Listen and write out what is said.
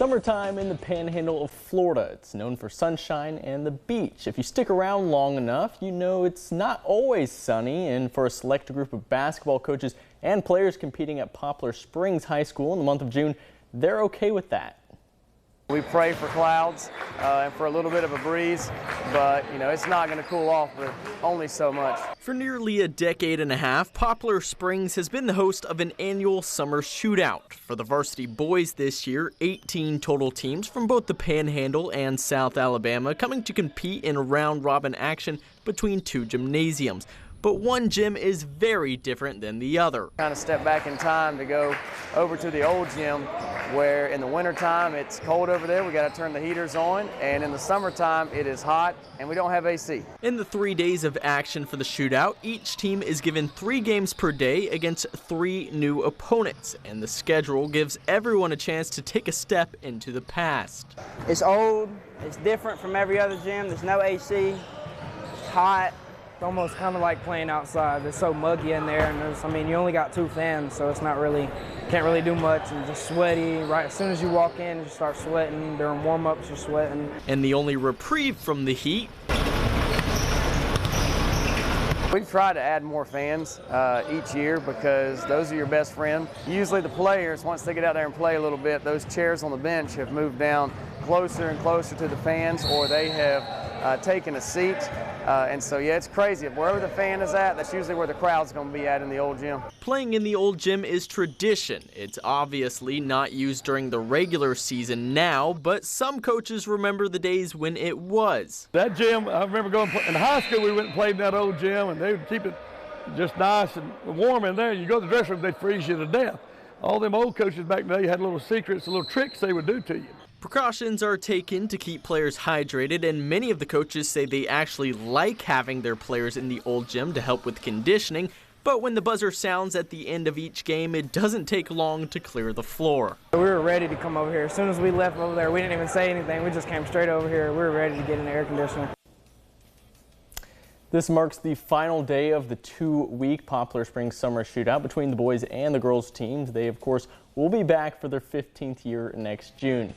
Summertime in the panhandle of Florida. It's known for sunshine and the beach. If you stick around long enough, you know it's not always sunny, and for a select group of basketball coaches and players competing at Poplar Springs High School in the month of June, they're okay with that. We pray for clouds and for a little bit of a breeze, but it's not going to cool off, but only so much. For nearly a decade and a half, Poplar Springs has been the host of an annual summer shootout. For the varsity boys this year, 18 total teams from both the Panhandle and South Alabama coming to compete in round-robin action between two gymnasiums. But one gym is very different than the other. Kind of step back in time to go over to the old gym, where in the wintertime it's cold over there, we got to turn the heaters on, and in the summertime it is hot and we don't have AC. In the 3 days of action for the shootout, each team is given 3 games per day against 3 new opponents, and the schedule gives everyone a chance to take a step into the past. It's old, it's different from every other gym, there's no AC, it's hot. It's almost kind of like playing outside. It's so muggy in there, and you only got 2 fans, so it's not really, can't really do much, and just sweaty. Right as soon as you walk in, you start sweating. During warm-ups, you're sweating. And the only reprieve from the heat. We try to add more fans each year because those are your best friend. Usually the players, once they get out there and play a little bit, those chairs on the bench have moved down closer and closer to the fans, or they have taken a seat. And so, yeah, it's crazy. Wherever the fan is at, that's usually where the crowd's going to be at in the old gym. Playing in the old gym is tradition. It's obviously not used during the regular season now, but some coaches remember the days when it was. That gym, I remember going in high school, we went and played in that old gym, and they would keep it just nice and warm in there. You go to the dressing room, they'd freeze you to death. All them old coaches back then had little secrets, little tricks they would do to you. Precautions are taken to keep players hydrated, and many of the coaches say they actually like having their players in the old gym to help with conditioning. But when the buzzer sounds at the end of each game, it doesn't take long to clear the floor. We were ready to come over here. As soon as we left over there, we didn't even say anything. We just came straight over here. We were ready to get in the air conditioner. This marks the final day of the 2-week Poplar Springs Summer Shootout between the boys and the girls teams. They, of course, will be back for their 15th year next June.